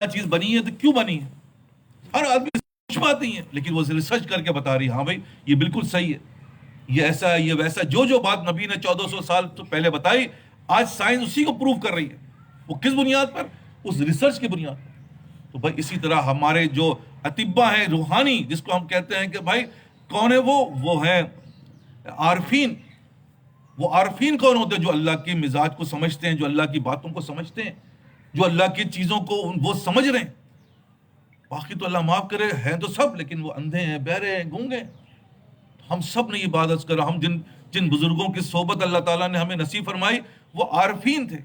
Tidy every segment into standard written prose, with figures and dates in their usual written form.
چیز بنی ہے تو کیوں بنی ہے. ہر آدمی کچھ بات نہیں ہے لیکن وہ ریسرچ کر کے بتا رہی ہے ہاں بھائی یہ بالکل صحیح ہے, یہ ایسا ہے, یہ ویسا. جو بات نبی نے 1400 سال تو پہلے بتائی, آج سائنس اسی کو پروف کر رہی ہے. وہ کس بنیاد پر؟ اس ریسرچ کی بنیاد پر. تو بھائی اسی طرح ہمارے جو اطباء ہیں روحانی, جس کو ہم کہتے ہیں کہ بھائی کون ہے وہ ہیں عارفین. وہ عارفین کون ہوتے ہیں؟ جو اللہ کے مزاج کو سمجھتے ہیں, جو اللہ کی باتوں کو سمجھتے ہیں, جو اللہ کی چیزوں کو وہ سمجھ رہے ہیں. باقی تو اللہ معاف کرے ہیں تو سب, لیکن وہ اندھے ہیں, بہرے ہیں, گونگے ہیں. ہم سب نے یہ عبادت کرا. ہم جن بزرگوں کی صحبت اللہ تعالیٰ نے ہمیں نصیب فرمائی وہ عارفین تھے.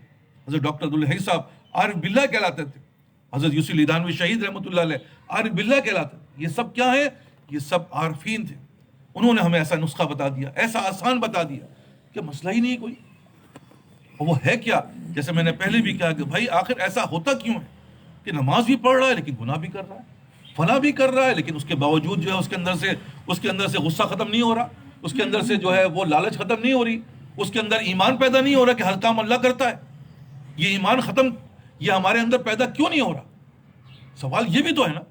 حضرت ڈاکٹر عبدالحی صاحب عارف باللہ کہلاتے تھے. حضرت یوسف لیدانوی شہید رحمۃ اللہ علیہ عارف باللہ کہلاتے. یہ سب کیا ہے؟ یہ سب عارفین تھے. انہوں نے ہمیں ایسا نسخہ بتا دیا, ایسا آسان بتا دیا کہ مسئلہ ہی نہیں کوئی. اور وہ ہے کیا؟ جیسے میں نے پہلے بھی کہا کہ بھائی آخر ایسا ہوتا کیوں ہے کہ نماز بھی پڑھ رہا ہے لیکن گناہ بھی کر رہا ہے, فلاں بھی کر رہا ہے, لیکن اس کے باوجود جو ہے اس کے اندر سے غصہ ختم نہیں ہو رہا, اس کے اندر سے جو ہے وہ لالچ ختم نہیں ہو رہی, اس کے اندر ایمان پیدا نہیں ہو رہا کہ ہر کام اللہ کرتا ہے. یہ ایمان ختم یہ ہمارے اندر پیدا کیوں نہیں ہو رہا؟ سوال یہ بھی تو ہے نا.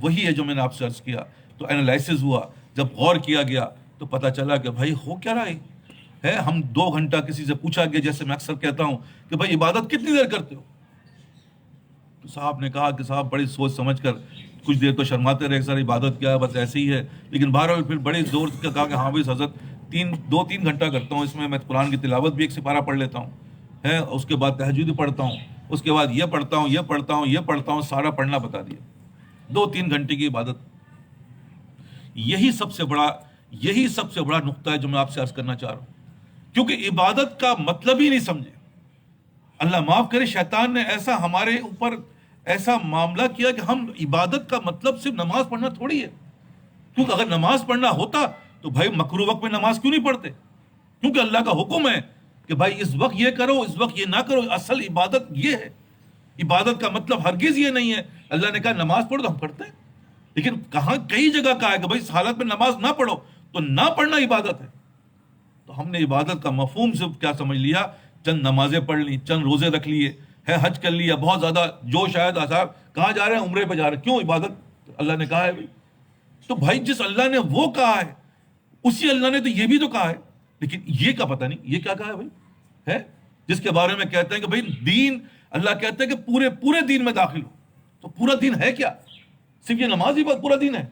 وہی ہے جو میں نے آپ سے عرض کیا. تو اینالائسس ہوا, جب غور کیا گیا تو پتہ چلا کہ بھائی ہو کیا رہا ہے. ہم 2 گھنٹہ کسی سے پوچھا گیا, جیسے میں اکثر کہتا ہوں کہ بھائی عبادت کتنی دیر کرتے ہو؟ تو صاحب نے کہا کہ صاحب بڑی سوچ سمجھ کر کچھ دیر تو شرماتے رہے, سر عبادت کیا ہے, بس ایسے ہی ہے. لیکن بہرحال پھر بڑے زور سے کہا کہ ہاں بھائی حضرت 2-3 گھنٹہ کرتا ہوں, اس میں قرآن کی تلاوت بھی 1 سپارہ پڑھ لیتا ہوں, اس کے بعد تہجد پڑھتا ہوں, اس کے بعد یہ پڑھتا ہوں, یہ پڑھتا ہوں, یہ پڑھتا ہوں, سارا پڑھنا بتا دیا. 2-3 گھنٹے کی عبادت. یہی سب سے بڑا نقطہ ہے جو میں آپ سے عرض کرنا چاہ رہا ہوں, کیونکہ عبادت کا مطلب ہی نہیں سمجھے. اللہ معاف کرے, شیطان نے ایسا ہمارے اوپر ایسا معاملہ کیا کہ ہم عبادت کا مطلب صرف نماز پڑھنا تھوڑی ہے. کیونکہ اگر نماز پڑھنا ہوتا تو بھائی مکروہ وقت میں نماز کیوں نہیں پڑھتے؟ کیونکہ اللہ کا حکم ہے کہ بھائی اس وقت یہ کرو, اس وقت یہ نہ کرو. اصل عبادت یہ ہے. عبادت کا مطلب ہرگز یہ نہیں ہے اللہ نے کہا نماز پڑھو تو ہم پڑھتے ہیں, لیکن کئی جگہ کہا ہے کہ بھائی اس حالت میں نماز نہ پڑھو, تو نہ پڑھنا عبادت ہے. تو ہم نے عبادت کا مفہوم صرف کیا سمجھ لیا, چند نمازیں پڑھ لی, چند روزے رکھ لیے, حج کر لیا, بہت زیادہ جوش آیا تھا, صاحب کہاں جا رہے ہیں؟ عمرے پہ جا رہے ہیں. کیوں؟ عبادت اللہ نے کہا ہے بھائی. تو بھائی جس اللہ نے وہ کہا ہے اسی اللہ نے تو یہ بھی تو کہا ہے, لیکن یہ کا پتہ نہیں یہ کیا کہا ہے بھائی. ہے جس کے بارے میں کہتے ہیں کہ بھائی دین, اللہ کہتے ہیں کہ پورے دین میں داخل ہو. تو پورا دین ہے کیا؟ صرف یہ نماز ہی بات پورا دین ہے؟